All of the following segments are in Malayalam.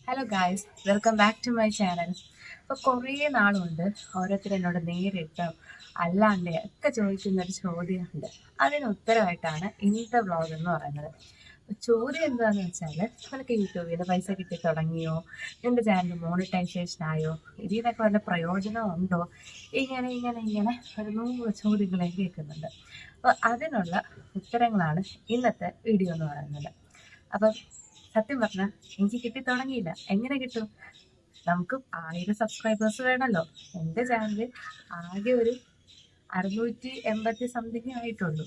Hello guys, welcome back to my channel. അപ്പോൾ കുറേ നാളുകൊണ്ട് ഓരോരുത്തർ എന്നോട് നേരിട്ടും അല്ലാണ്ട് ഒക്കെ ചോദിക്കുന്നൊരു ചോദ്യമുണ്ട്. അതിന് ഉത്തരവായിട്ടാണ് ഇന്നത്തെ വ്ളോഗ് എന്ന് പറയുന്നത്. ചോദ്യം എന്താണെന്ന് വെച്ചാൽ, നിനക്ക് യൂട്യൂബിൽ നിന്ന് പൈസ കിട്ടി തുടങ്ങിയോ, നിന്റെ ചാനൽ മോണിറ്റൈസേഷൻ ആയോ, ഇതിനൊക്കെ വല്ല പ്രയോജനമുണ്ടോ, ഇങ്ങനെ ഇങ്ങനെ ഇങ്ങനെ ഒരു 100 ചോദ്യങ്ങൾ കേൾക്കുന്നുണ്ട്. അപ്പോൾ അതിനുള്ള ഉത്തരങ്ങളാണ് ഇന്നത്തെ വീഡിയോ എന്ന് പറയുന്നത്. അപ്പം സത്യം പറഞ്ഞാൽ എനിക്ക് കിട്ടി തുടങ്ങിയില്ല. എങ്ങനെ കിട്ടും? നമുക്ക് 1000 സബ്സ്ക്രൈബേഴ്സ് വേണമല്ലോ. എൻ്റെ ചാനൽ ആകെ ഒരു 680 സംതിങ് ആയിട്ടുള്ളൂ.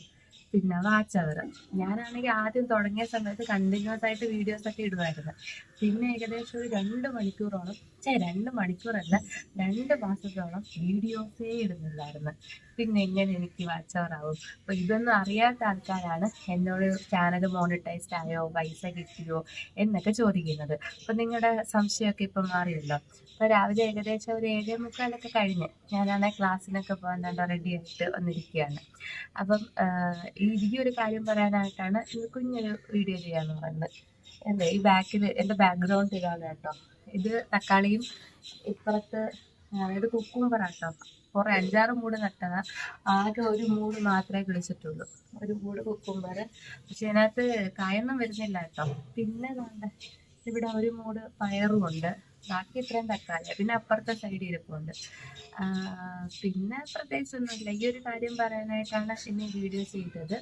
പിന്നെ വാച്ച് അവർ, ഞാനാണെങ്കിൽ ആദ്യം തുടങ്ങിയ സമയത്ത് കണ്ടിന്യൂസ് ആയിട്ട് വീഡിയോസ് ഒക്കെ ഇടുമായിരുന്നു. പിന്നെ ഏകദേശം ഒരു 2 മണിക്കൂറോളം 2 മണിക്കൂറല്ല, 2 മാസത്തോളം വീഡിയോസേ ഇടുന്നില്ലായിരുന്നു. പിന്നെ എങ്ങനെ എനിക്ക് വാച്ച് അവർ ആവും? അപ്പോൾ ഇതൊന്നും അറിയാത്ത ആൾക്കാരാണ് എന്നോട് ചാനൽ മോണിറ്റൈസ്ഡ് ആയോ, പൈസ കിട്ടിയോ എന്നൊക്കെ ചോദിക്കുന്നത്. അപ്പം നിങ്ങളുടെ സംശയമൊക്കെ ഇപ്പം മാറിയല്ലോ. അപ്പോൾ രാവിലെ ഏകദേശം ഒരു 7:45 കഴിഞ്ഞ് ഞാനാണെങ്കിൽ ക്ലാസ്സിനൊക്കെ പോകാൻ റെഡി ആയിട്ട് വന്നിരിക്കുകയാണ്. അപ്പം ഈ ഒരു കാര്യം പറയാനായിട്ടാണ് ഇത് കുഞ്ഞൊരു വീഡിയോ ചെയ്യാന്ന് പറയുന്നത്. എൻ്റെ ഈ ബാക്കിൽ എൻ്റെ ബാക്ക്ഗ്രൗണ്ട് ഇതാണ് കേട്ടോ. ഇത് തക്കാളിയും ഇപ്പുറത്ത് ഇത് കുക്കുംബറാട്ടോ. കുറേ 5-6 മൂട് നട്ടതാ. ആകെ ഒരു മൂട് മാത്രമേ കിളിച്ചിട്ടുള്ളൂ, ഒരു മൂട് കുക്കുംബർ. പക്ഷെ അതിനകത്ത് കായൊന്നും വരുന്നില്ല കേട്ടോ. പിന്നെ ഇവിടെ ഒരു മൂട് പയറും ഉണ്ട്. ബാക്കി ഇത്രയും തക്കാളി, പിന്നെ അപ്പുറത്തെ സൈഡ് ഇരിപ്പുണ്ട്. പിന്നെ പ്രത്യേകിച്ചൊന്നുമില്ല. ഈ ഒരു കാര്യം പറയാനായിട്ടാണ് ഇന്ന് വീഡിയോ ചെയ്തത്.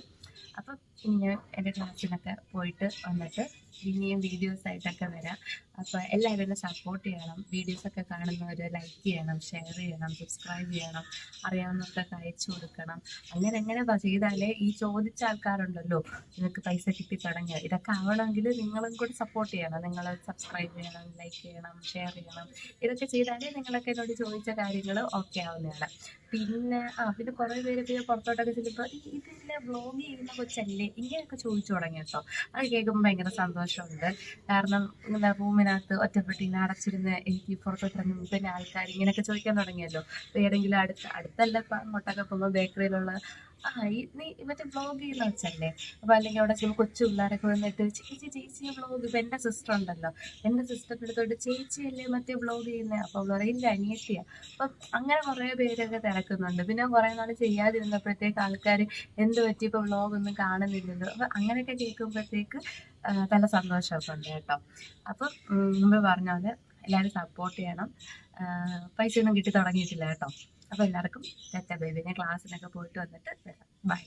അപ്പം ഇനി ഞാൻ എൻ്റെ ക്ലാസ്സിനൊക്കെ പോയിട്ട് വന്നിട്ട് ഇനിയും വീഡിയോസ് ആയിട്ടൊക്കെ വരാം. അപ്പോൾ എല്ലാവരും എന്നെ സപ്പോർട്ട് ചെയ്യണം. വീഡിയോസൊക്കെ കാണുന്നവർ ലൈക്ക് ചെയ്യണം, ഷെയർ ചെയ്യണം, സബ്സ്ക്രൈബ് ചെയ്യണം, അറിയാവുന്നവർക്കൊക്കെ അയച്ചു കൊടുക്കണം. അങ്ങനെ ചെയ്താലേ ഈ ചോദിച്ച ആൾക്കാരുണ്ടല്ലോ, നിങ്ങൾക്ക് പൈസ കിട്ടി തുടങ്ങിയ ഇതൊക്കെ ആവണമെങ്കിൽ നിങ്ങളും കൂടി സപ്പോർട്ട് ചെയ്യണം. നിങ്ങൾ സബ്സ്ക്രൈബ് ചെയ്യണം, ലൈക്ക് ചെയ്യണം, ഷെയർ ചെയ്യണം. ഇതൊക്കെ ചെയ്താലേ നിങ്ങളൊക്കെ എന്നോട് ചോദിച്ച കാര്യങ്ങൾ ഓക്കെ ആവുന്നതാണ്. പിന്നെ കുറേ പേര് പിന്നെ പുറത്തോട്ടൊക്കെ ചെല്ലുമ്പോൾ ഇതിലെ വ്ളോഗ് ചെയ്യുന്ന കൊച്ചല്ലേ ഇങ്ങനെയൊക്കെ ചോദിച്ചു തുടങ്ങി കേട്ടോ. അത് കേൾക്കുമ്പോൾ ഭയങ്കര സന്തോഷമുണ്ട്. കാരണം എന്താ, റൂമിനകത്ത് ഒറ്റപ്പെട്ട് ഇങ്ങനെ അടച്ചിരുന്ന് എനിക്ക് പുറത്തോട്ട് ഇറങ്ങുമ്പോൾ പിന്നെ ആൾക്കാർ ഇങ്ങനെയൊക്കെ ചോദിക്കാൻ തുടങ്ങിയല്ലോ. ഏതെങ്കിലും അടുത്തല്ല ഇപ്പം അങ്ങോട്ടൊക്കെ പോകുമ്പോൾ ബേക്കറിയിലുള്ള നീ മറ്റേ വ്ളോഗ് ചെയ്യുന്ന വെച്ചല്ലേ. അപ്പോൾ അല്ലെങ്കിൽ അവിടെ ചെല്ലുമ്പോൾ കൊച്ചു പിള്ളേരൊക്കെ വന്നിട്ട് ചേച്ചിയെ വ്ളോഗ്, ഇപ്പം എൻ്റെ സിസ്റ്റർ ഉണ്ടല്ലോ, എൻ്റെ സിസ്റ്ററിൻ്റെ അടുത്തോട്ട് ചേച്ചിയല്ലേ മറ്റേ വ്ളോഗ് ചെയ്യുന്നത്. അപ്പോൾ അവൾ പറയില്ല, അനിയത്തിയാ. അപ്പം അങ്ങനെ കുറേ പേരൊക്കെ തിരക്കുന്നുണ്ട്. പിന്നെ കുറേ നാൾ ചെയ്യാതിരുന്നപ്പോഴത്തേക്ക് ആൾക്കാർ എന്ത് പറ്റി ഇപ്പോൾ വ്ളോഗൊന്നും കാണുന്നില്ലല്ലോ. അപ്പം അങ്ങനെയൊക്കെ കേൾക്കുമ്പോഴത്തേക്ക് നല്ല സന്തോഷമൊക്കെ ഉണ്ട് കേട്ടോ. അപ്പം മുമ്പ് പറഞ്ഞ പോലെ എല്ലാവരും സപ്പോർട്ട് ചെയ്യണം. പൈസ ഒന്നും കിട്ടി തുടങ്ങിയിട്ടില്ല കേട്ടോ. അപ്പോൾ എല്ലാവർക്കും ബൈ. ഞാൻ ക്ലാസ്സിനൊക്കെ പോയിട്ട് വന്നിട്ട് വരാം. ബൈ.